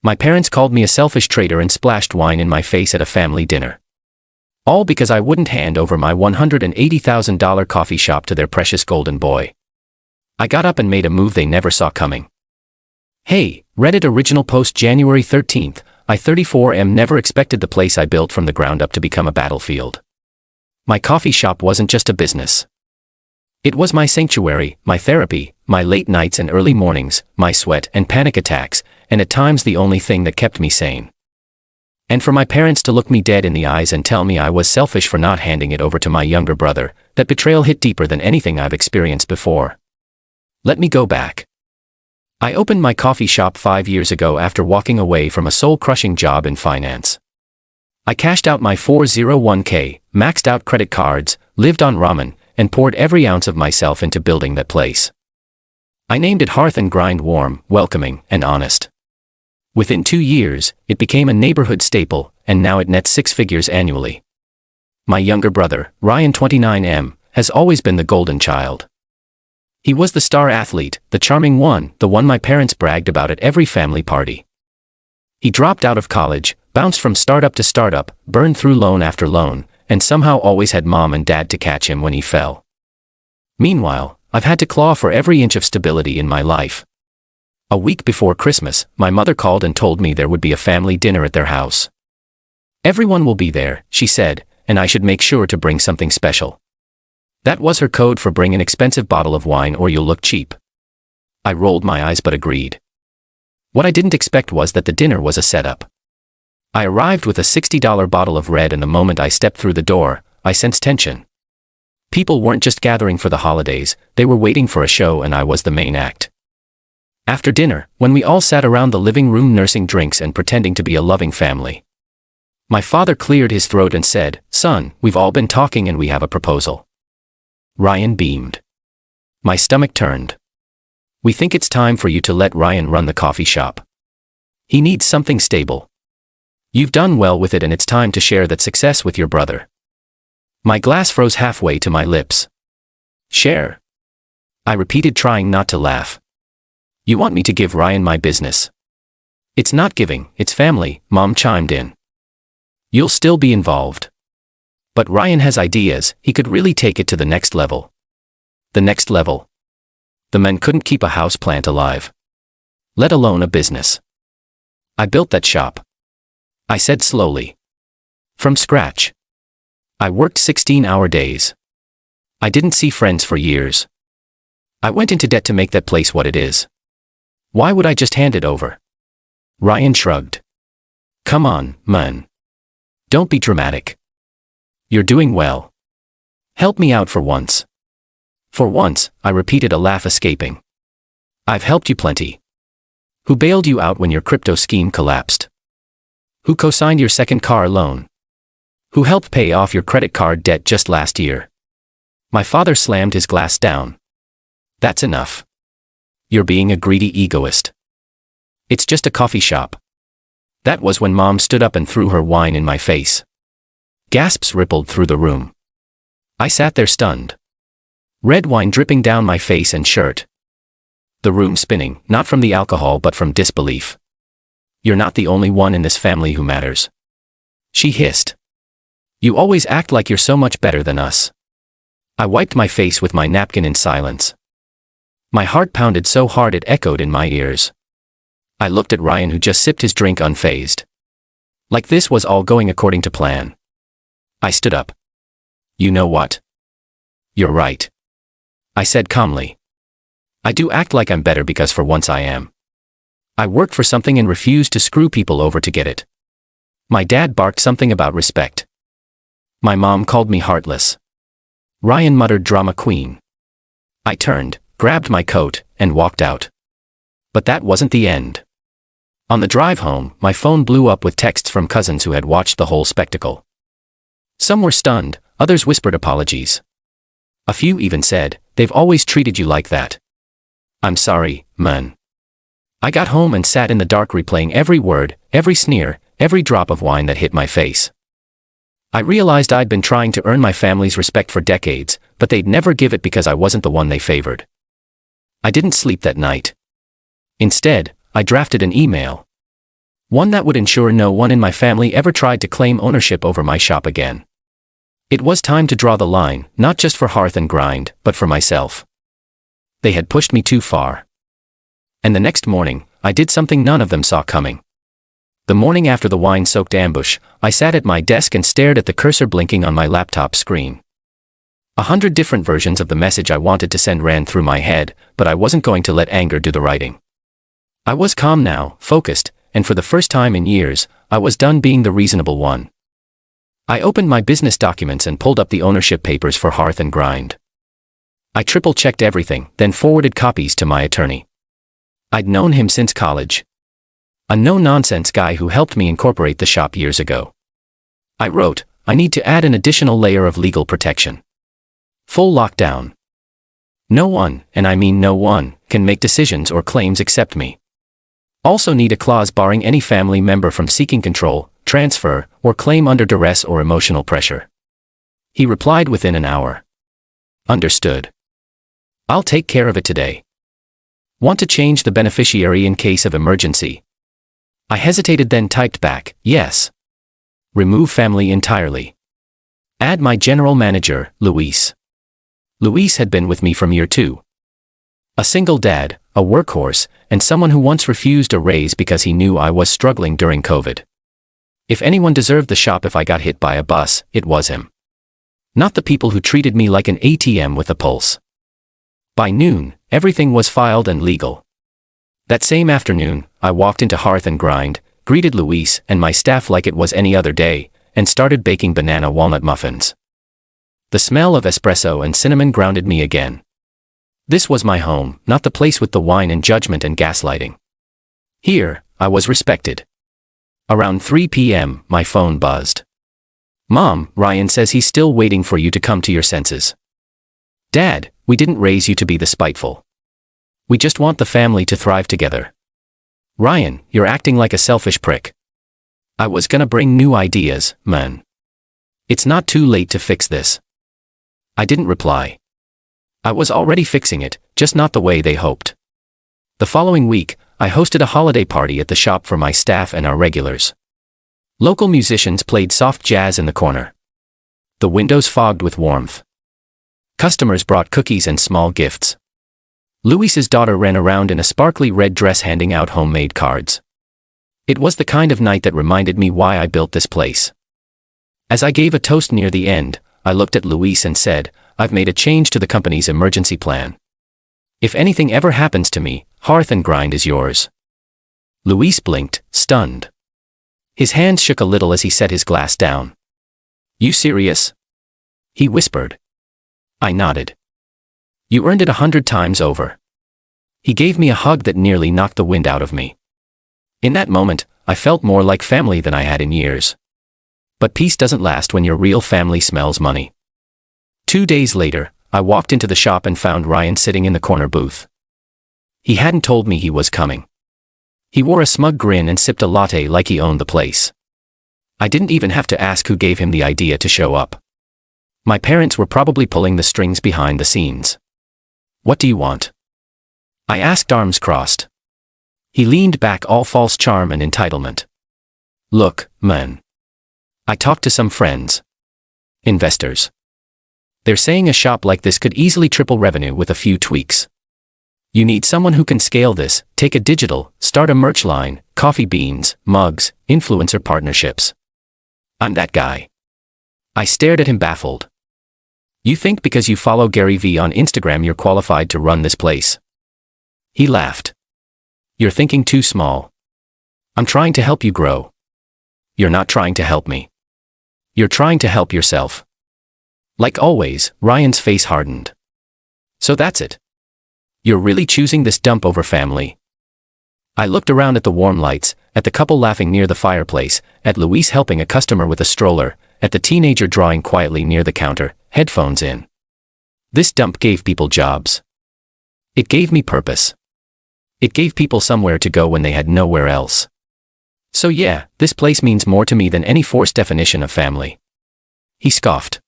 My parents called me a selfish traitor and splashed wine in my face at a family dinner. All because I wouldn't hand over my $180,000 coffee shop to their precious golden boy. I got up and made a move they never saw coming. Hey, Reddit original post January 13th, I 34M never expected the place I built from the ground up to become a battlefield. My coffee shop wasn't just a business. It was my sanctuary, my therapy, my late nights and early mornings, my sweat and panic attacks, and at times the only thing that kept me sane. And for my parents to look me dead in the eyes and tell me I was selfish for not handing it over to my younger brother, that betrayal hit deeper than anything I've experienced before. Let me go back. I opened my coffee shop 5 years ago after walking away from a soul-crushing job in finance. I cashed out my 401k, maxed out credit cards, lived on ramen, and poured every ounce of myself into building that place. I named it Hearth and Grind, warm, welcoming, and honest. Within 2 years, it became a neighborhood staple, and now it nets 6 figures annually. My younger brother, Ryan 29M, has always been the golden child. He was the star athlete, the charming one, the one my parents bragged about at every family party. He dropped out of college, bounced from startup to startup, burned through loan after loan, and somehow always had mom and dad to catch him when he fell. Meanwhile, I've had to claw for every inch of stability in my life. A week before Christmas, my mother called and told me there would be a family dinner at their house. Everyone will be there, she said, and I should make sure to bring something special. That was her code for bring an expensive bottle of wine or you'll look cheap. I rolled my eyes but agreed. What I didn't expect was that the dinner was a setup. I arrived with a $60 bottle of red, and the moment I stepped through the door, I sensed tension. People weren't just gathering for the holidays, they were waiting for a show, and I was the main act. After dinner, when we all sat around the living room nursing drinks and pretending to be a loving family, my father cleared his throat and said, "Son, we've all been talking and we have a proposal." Ryan beamed. My stomach turned. "We think it's time for you to let Ryan run the coffee shop. He needs something stable. You've done well with it and it's time to share that success with your brother." My glass froze halfway to my lips. "Share?" I repeated, trying not to laugh. "You want me to give Ryan my business?" "It's not giving, it's family," Mom chimed in. "You'll still be involved. But Ryan has ideas, he could really take it to the next level." The next level? The man couldn't keep a house plant alive, let alone a business. "I built that shop," I said slowly. "From scratch. I worked 16-hour days. I didn't see friends for years. I went into debt to make that place what it is. Why would I just hand it over?" Ryan shrugged. "Come on, man. Don't be dramatic. You're doing well. Help me out for once." "For once," I repeated, a laugh escaping. "I've helped you plenty. Who bailed you out when your crypto scheme collapsed? Who co-signed your second car loan? Who helped pay off your credit card debt just last year?" My father slammed his glass down. "That's enough. You're being a greedy egoist. It's just a coffee shop." That was when Mom stood up and threw her wine in my face. Gasps rippled through the room. I sat there stunned. Red wine dripping down my face and shirt. The room spinning, not from the alcohol but from disbelief. "You're not the only one in this family who matters," she hissed. "You always act like you're so much better than us." I wiped my face with my napkin in silence. My heart pounded so hard it echoed in my ears. I looked at Ryan, who just sipped his drink unfazed. Like this was all going according to plan. I stood up. "You know what? You're right," I said calmly. "I do act like I'm better because for once I am. I worked for something and refused to screw people over to get it. My dad barked something about respect. My mom called me heartless. Ryan muttered drama queen. I turned, grabbed my coat, and walked out. But that wasn't the end. On the drive home, my phone blew up with texts from cousins who had watched the whole spectacle. Some were stunned, others whispered apologies. A few even said, "They've always treated you like that." "I'm sorry, man." I got home and sat in the dark replaying every word, every sneer, every drop of wine that hit my face. I realized I'd been trying to earn my family's respect for decades, but they'd never give it because I wasn't the one they favored. I didn't sleep that night. Instead, I drafted an email. One that would ensure no one in my family ever tried to claim ownership over my shop again. It was time to draw the line, not just for Hearth and Grind, but for myself. They had pushed me too far. And the next morning, I did something none of them saw coming. The morning after the wine-soaked ambush, I sat at my desk and stared at the cursor blinking on my laptop screen. 100 different versions of the message I wanted to send ran through my head, but I wasn't going to let anger do the writing. I was calm now, focused, and for the first time in years, I was done being the reasonable one. I opened my business documents and pulled up the ownership papers for Hearth and Grind. I triple-checked everything, then forwarded copies to my attorney. I'd known him since college. A no-nonsense guy who helped me incorporate the shop years ago. I wrote, I need to add an additional layer of legal protection. Full lockdown. No one, and I mean no one, can make decisions or claims except me. Also need a clause barring any family member from seeking control, transfer, or claim under duress or emotional pressure. He replied within an hour. Understood. I'll take care of it today. Want to change the beneficiary in case of emergency? I hesitated, then typed back, yes. Remove family entirely. Add my general manager, Luis. Luis had been with me from year 2. A single dad, a workhorse, and someone who once refused a raise because he knew I was struggling during COVID. If anyone deserved the shop if I got hit by a bus, it was him. Not the people who treated me like an ATM with a pulse. By noon, everything was filed and legal. That same afternoon, I walked into Hearth and Grind, greeted Luis and my staff like it was any other day, and started baking banana walnut muffins. The smell of espresso and cinnamon grounded me again. This was my home, not the place with the wine and judgment and gaslighting. Here, I was respected. Around 3 p.m., my phone buzzed. Mom, Ryan says he's still waiting for you to come to your senses. Dad, we didn't raise you to be the spiteful. We just want the family to thrive together. Ryan, you're acting like a selfish prick. I was gonna bring new ideas, man. It's not too late to fix this. I didn't reply. I was already fixing it, just not the way they hoped. The following week, I hosted a holiday party at the shop for my staff and our regulars. Local musicians played soft jazz in the corner. The windows fogged with warmth. Customers brought cookies and small gifts. Luis's daughter ran around in a sparkly red dress handing out homemade cards. It was the kind of night that reminded me why I built this place. As I gave a toast near the end, I looked at Luis and said, I've made a change to the company's emergency plan. If anything ever happens to me, Hearth and Grind is yours. Luis blinked, stunned. His hands shook a little as he set his glass down. You serious? He whispered. I nodded. You earned it 100 times over. He gave me a hug that nearly knocked the wind out of me. In that moment, I felt more like family than I had in years. But peace doesn't last when your real family smells money. 2 days later, I walked into the shop and found Ryan sitting in the corner booth. He hadn't told me he was coming. He wore a smug grin and sipped a latte like he owned the place. I didn't even have to ask who gave him the idea to show up. My parents were probably pulling the strings behind the scenes. What do you want? I asked, arms crossed. He leaned back, all false charm and entitlement. Look, man. I talked to some friends. Investors. They're saying a shop like this could easily triple revenue with a few tweaks. You need someone who can scale this, take a digital, start a merch line, coffee beans, mugs, influencer partnerships. I'm that guy. I stared at him baffled. You think because you follow Gary Vee on Instagram you're qualified to run this place? He laughed. You're thinking too small. I'm trying to help you grow. You're not trying to help me. You're trying to help yourself. Like always, Ryan's face hardened. So that's it. You're really choosing this dump over family? I looked around at the warm lights, at the couple laughing near the fireplace, at Luis helping a customer with a stroller, at the teenager drawing quietly near the counter, headphones in. This dump gave people jobs. It gave me purpose. It gave people somewhere to go when they had nowhere else. So yeah, this place means more to me than any forced definition of family. He scoffed.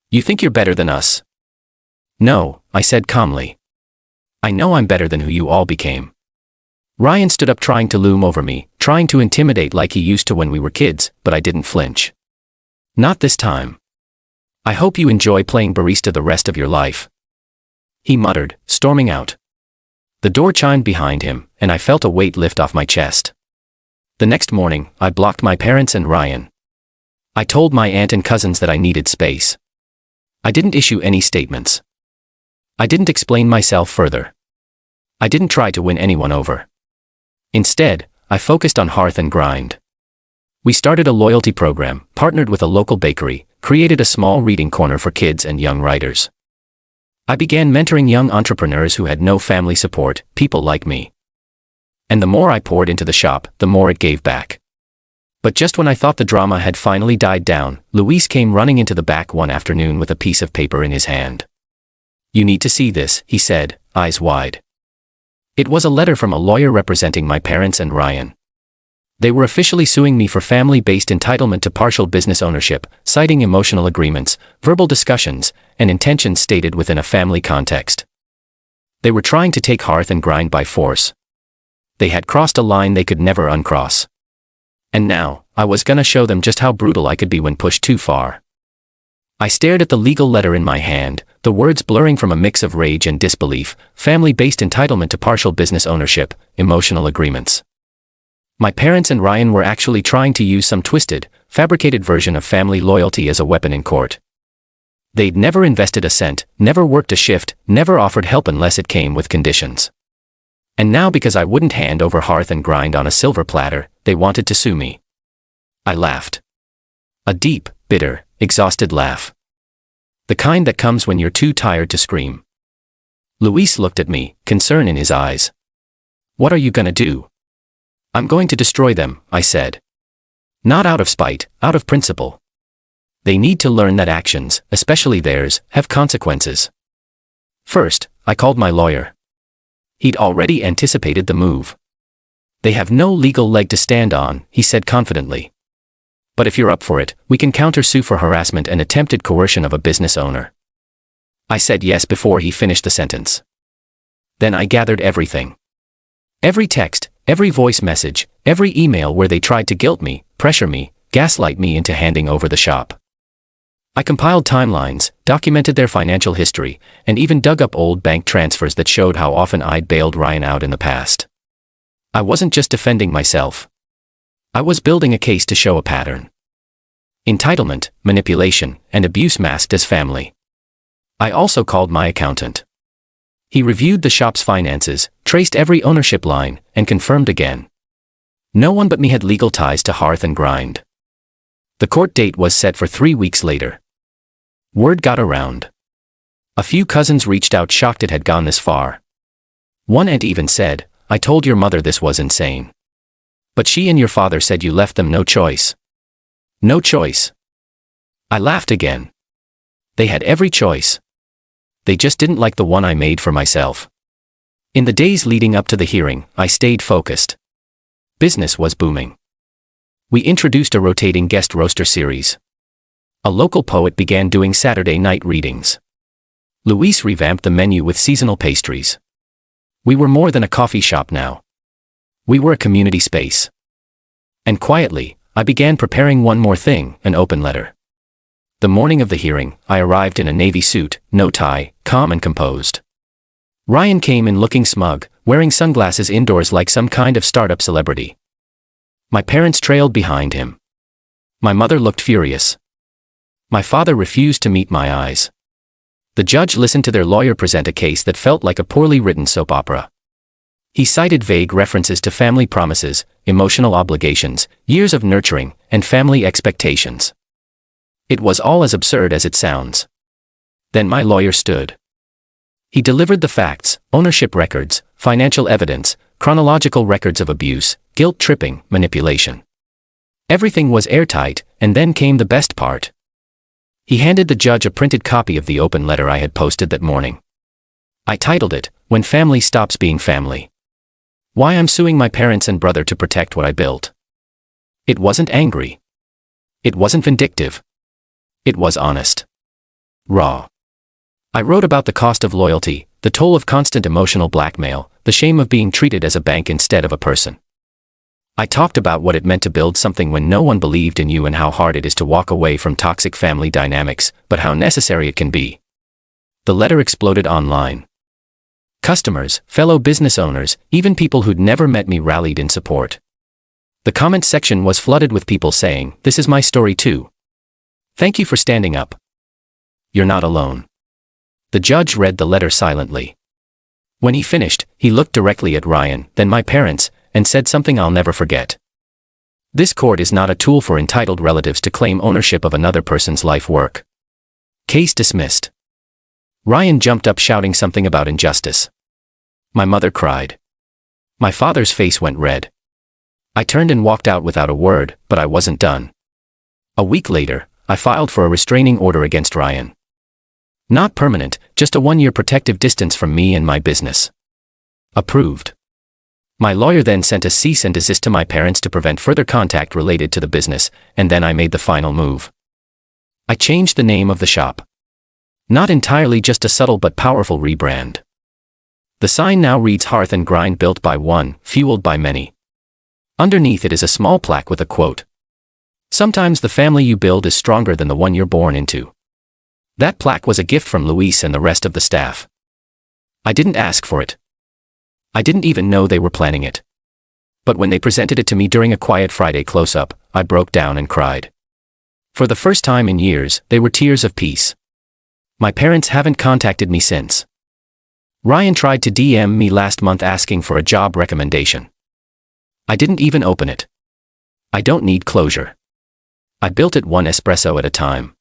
You think you're better than us? No, I said calmly. I know I'm better than who you all became. Ryan stood up, trying to loom over me, trying to intimidate like he used to when we were kids, but I didn't flinch. Not this time. I hope you enjoy playing barista the rest of your life, he muttered, storming out. The door chimed behind him, and I felt a weight lift off my chest. The next morning, I blocked my parents and Ryan. I told my aunt and cousins that I needed space. I didn't issue any statements. I didn't explain myself further. I didn't try to win anyone over. Instead, I focused on Hearth and Grind. We started a loyalty program, partnered with a local bakery, created a small reading corner for kids and young writers. I began mentoring young entrepreneurs who had no family support, people like me. And the more I poured into the shop, the more it gave back. But just when I thought the drama had finally died down, Luis came running into the back one afternoon with a piece of paper in his hand. "You need to see this," he said, eyes wide. It was a letter from a lawyer representing my parents and Ryan. They were officially suing me for family-based entitlement to partial business ownership, citing emotional agreements, verbal discussions, and intentions stated within a family context. They were trying to take Hearth and Grind by force. They had crossed a line they could never uncross. And now, I was gonna show them just how brutal I could be when pushed too far. I stared at the legal letter in my hand, the words blurring from a mix of rage and disbelief: family-based entitlement to partial business ownership, emotional agreements. My parents and Ryan were actually trying to use some twisted, fabricated version of family loyalty as a weapon in court. They'd never invested a cent, never worked a shift, never offered help unless it came with conditions. And now, because I wouldn't hand over Hearth and Grind on a silver platter, they wanted to sue me. I laughed. A deep, bitter, exhausted laugh. The kind that comes when you're too tired to scream. Luis looked at me, concern in his eyes. "What are you gonna do?" "I'm going to destroy them," I said. "Not out of spite, out of principle. They need to learn that actions, especially theirs, have consequences." First, I called my lawyer. He'd already anticipated the move. "They have no legal leg to stand on," he said confidently. "But if you're up for it, we can counter-sue for harassment and attempted coercion of a business owner." I said yes before he finished the sentence. Then I gathered everything. Every text, every voice message, every email where they tried to guilt me, pressure me, gaslight me into handing over the shop. I compiled timelines, documented their financial history, and even dug up old bank transfers that showed how often I'd bailed Ryan out in the past. I wasn't just defending myself. I was building a case to show a pattern. Entitlement, manipulation, and abuse masked as family. I also called my accountant. He reviewed the shop's finances, traced every ownership line, and confirmed again. No one but me had legal ties to Hearth and Grind. The court date was set for 3 weeks later. Word got around. A few cousins reached out shocked it had gone this far. One aunt even said, "I told your mother this was insane. But she and your father said you left them no choice." No choice. I laughed again. They had every choice. They just didn't like the one I made for myself. In the days leading up to the hearing, I stayed focused. Business was booming. We introduced a rotating guest roaster series. A local poet began doing Saturday night readings. Luis revamped the menu with seasonal pastries. We were more than a coffee shop now. We were a community space. And quietly, I began preparing one more thing, an open letter. The morning of the hearing, I arrived in a navy suit, no tie, calm and composed. Ryan came in looking smug, wearing sunglasses indoors like some kind of startup celebrity. My parents trailed behind him. My mother looked furious. My father refused to meet my eyes. The judge listened to their lawyer present a case that felt like a poorly written soap opera. He cited vague references to family promises, emotional obligations, years of nurturing, and family expectations. It was all as absurd as it sounds. Then my lawyer stood. He delivered the facts, ownership records, financial evidence, chronological records of abuse, guilt-tripping, manipulation. Everything was airtight, and then came the best part. He handed the judge a printed copy of the open letter I had posted that morning. I titled it, "When Family Stops Being Family. Why I'm Suing My Parents and Brother to Protect What I Built." It wasn't angry. It wasn't vindictive. It was honest. Raw. I wrote about the cost of loyalty, the toll of constant emotional blackmail, the shame of being treated as a bank instead of a person. I talked about what it meant to build something when no one believed in you and how hard it is to walk away from toxic family dynamics, but how necessary it can be. The letter exploded online. Customers, fellow business owners, even people who'd never met me rallied in support. The comment section was flooded with people saying, "This is my story too. Thank you for standing up. You're not alone." The judge read the letter silently. When he finished, he looked directly at Ryan, then my parents, and said something I'll never forget. "This court is not a tool for entitled relatives to claim ownership of another person's life work. Case dismissed." Ryan jumped up shouting something about injustice. My mother cried. My father's face went red. I turned and walked out without a word, but I wasn't done. A week later, I filed for a restraining order against Ryan. Not permanent, just a 1-year protective distance from me and my business. Approved. My lawyer then sent a cease and desist to my parents to prevent further contact related to the business, and then I made the final move. I changed the name of the shop. Not entirely just a subtle but powerful rebrand. The sign now reads Hearth and Grind, built by one, fueled by many. Underneath it is a small plaque with a quote. "Sometimes the family you build is stronger than the one you're born into." That plaque was a gift from Luis and the rest of the staff. I didn't ask for it. I didn't even know they were planning it. But when they presented it to me during a quiet Friday close-up, I broke down and cried. For the first time in years, they were tears of peace. My parents haven't contacted me since. Ryan tried to DM me last month asking for a job recommendation. I didn't even open it. I don't need closure. I built it one espresso at a time.